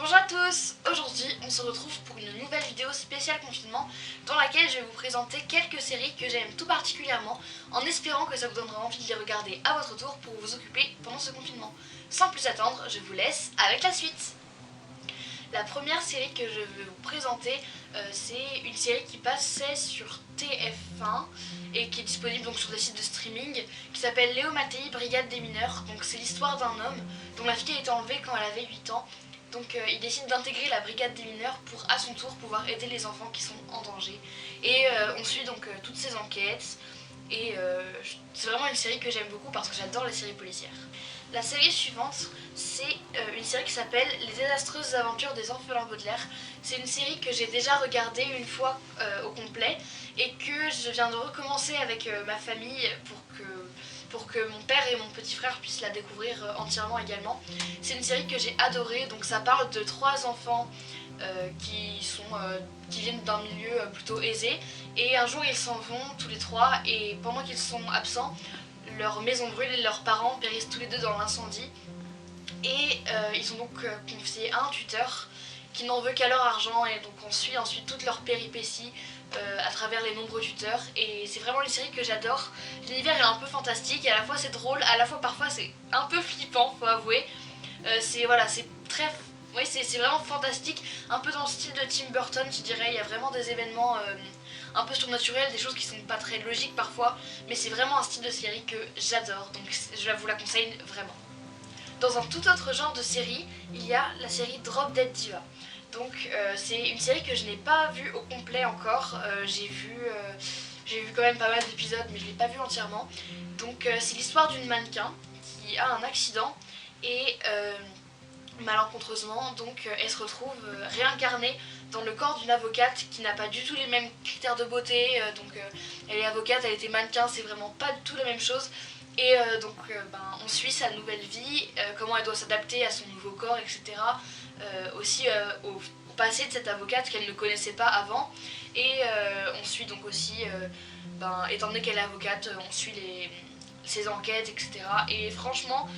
Bonjour à tous, aujourd'hui on se retrouve pour une nouvelle vidéo spéciale confinement dans laquelle je vais vous présenter quelques séries que j'aime tout particulièrement en espérant que ça vous donnera envie de les regarder à votre tour pour vous occuper pendant ce confinement. Sans plus attendre, je vous laisse avec la suite. La première série que je vais vous présenter, c'est une série qui passait sur TF1 et qui est disponible donc sur des sites de streaming, qui s'appelle Léo Mattei, Brigade des mineurs. Donc c'est l'histoire d'un homme dont la fille a été enlevée quand elle avait 8 ans. Donc il décide d'intégrer la brigade des mineurs pour à son tour pouvoir aider les enfants qui sont en danger. Et on suit donc toutes ces enquêtes. Et c'est vraiment une série que j'aime beaucoup parce que j'adore les séries policières. La série suivante, c'est une série qui s'appelle Les désastreuses aventures des orphelins Baudelaire. C'est une série que j'ai déjà regardée une fois au complet et que je viens de recommencer avec ma famille pour que mon père et mon petit frère puissent la découvrir entièrement également. C'est une série que j'ai adorée, donc ça parle de 3 enfants qui viennent d'un milieu plutôt aisé, et un jour ils s'en vont tous les 3 et pendant qu'ils sont absents, leur maison brûle et leurs parents périssent tous les 2 dans l'incendie, et ils sont donc confiés à un tuteur qui n'en veut qu'à leur argent, et donc on suit ensuite toutes leurs péripéties à travers les nombreux tuteurs, et c'est vraiment une série que j'adore. L'univers est un peu fantastique, et à la fois c'est drôle, à la fois parfois c'est un peu flippant, faut avouer. C'est vraiment fantastique, un peu dans le style de Tim Burton je dirais. Il y a vraiment des événements un peu surnaturels, des choses qui sont pas très logiques parfois, mais c'est vraiment un style de série que j'adore, donc je vous la conseille vraiment. Dans un tout autre genre de série, il y a la série Drop Dead Diva. Donc c'est une série que je n'ai pas vue au complet encore, j'ai vu quand même pas mal d'épisodes mais je ne l'ai pas vue entièrement. Donc c'est l'histoire d'une mannequin qui a un accident et malencontreusement donc elle se retrouve réincarnée dans le corps d'une avocate qui n'a pas du tout les mêmes critères de beauté, elle est avocate, elle était mannequin, c'est vraiment pas du tout la même chose. Et on suit sa nouvelle vie, comment elle doit s'adapter à son nouveau corps, etc. Aussi au passé de cette avocate qu'elle ne connaissait pas avant. Et on suit donc aussi, étant donné qu'elle est avocate, on suit ses enquêtes, etc. Et franchement,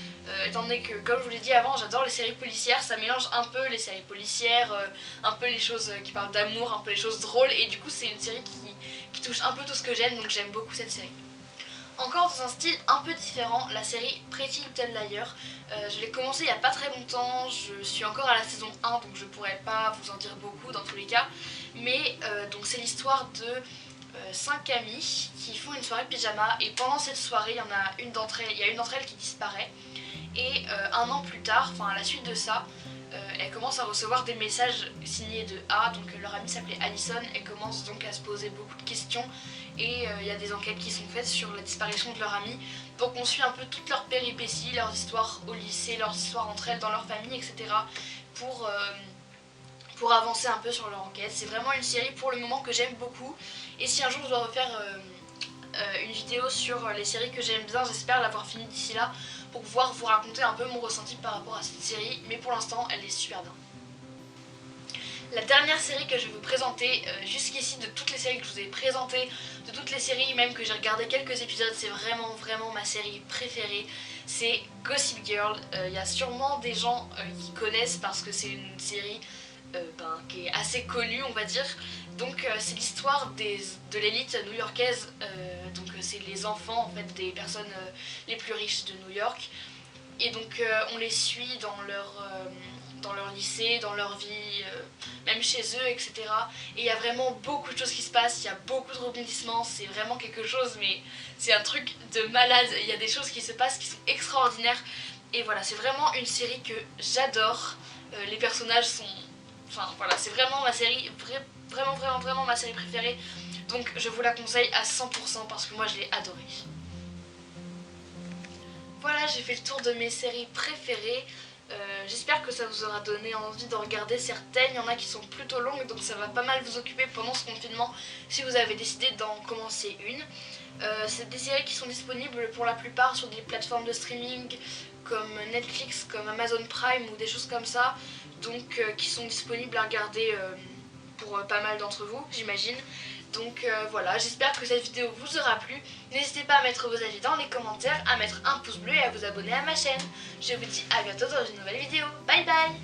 étant donné que, comme je vous l'ai dit avant, j'adore les séries policières, ça mélange un peu les séries policières, un peu les choses qui parlent d'amour, un peu les choses drôles, et du coup c'est une série qui touche un peu tout ce que j'aime, donc j'aime beaucoup cette série. Encore dans un style un peu différent, la série Pretty Little Liars. Je l'ai commencé il n'y a pas très longtemps, je suis encore à la saison 1 donc je pourrais pas vous en dire beaucoup dans tous les cas. Mais donc c'est l'histoire de 5 amies qui font une soirée pyjama, et pendant cette soirée il y a une d'entre elles qui disparaît. Et un an plus tard, enfin à la suite de ça, elle commence à recevoir des messages signés de A, donc leur amie s'appelait Allison. Elle commence donc à se poser beaucoup de questions et il y a des enquêtes qui sont faites sur la disparition de leur amie. Donc on suit un peu toutes leurs péripéties, leurs histoires au lycée, leurs histoires entre elles, dans leur famille, etc. pour avancer un peu sur leur enquête. C'est vraiment une série pour le moment que j'aime beaucoup, et si un jour je dois refaire une vidéo sur les séries que j'aime bien, j'espère l'avoir fini d'ici là pour pouvoir vous raconter un peu mon ressenti par rapport à cette série, mais pour l'instant elle est super bien. La dernière série que je vais vous présenter jusqu'ici, de toutes les séries que je vous ai présentées, de toutes les séries même que j'ai regardé quelques épisodes, c'est vraiment ma série préférée, c'est Gossip Girl. Il y a sûrement des gens qui connaissent parce que c'est une série qui est assez connue, on va dire. Donc c'est l'histoire de l'élite new-yorkaise, c'est les enfants en fait des personnes les plus riches de New York, et donc on les suit dans leur lycée, dans leur vie, même chez eux, etc. Et il y a vraiment beaucoup de choses qui se passent, il y a beaucoup de rebondissements, c'est vraiment quelque chose, mais c'est un truc de malade. Il y a des choses qui se passent qui sont extraordinaires, et voilà, c'est vraiment une série que j'adore. Les personnages sont... Enfin voilà, c'est vraiment ma série, vraiment ma série préférée, donc je vous la conseille à 100% parce que moi je l'ai adorée. Voilà, j'ai fait le tour de mes séries préférées. J'espère que ça vous aura donné envie de regarder certaines. Il y en a qui sont plutôt longues, donc ça va pas mal vous occuper pendant ce confinement si vous avez décidé d'en commencer une. C'est des séries qui sont disponibles pour la plupart sur des plateformes de streaming comme Netflix, comme Amazon Prime ou des choses comme ça, donc qui sont disponibles à regarder pour pas mal d'entre vous, j'imagine. Donc voilà, j'espère que cette vidéo vous aura plu. N'hésitez pas à mettre vos avis dans les commentaires, à mettre un pouce bleu et à vous abonner à ma chaîne. Je vous dis à bientôt dans une nouvelle vidéo. Bye bye!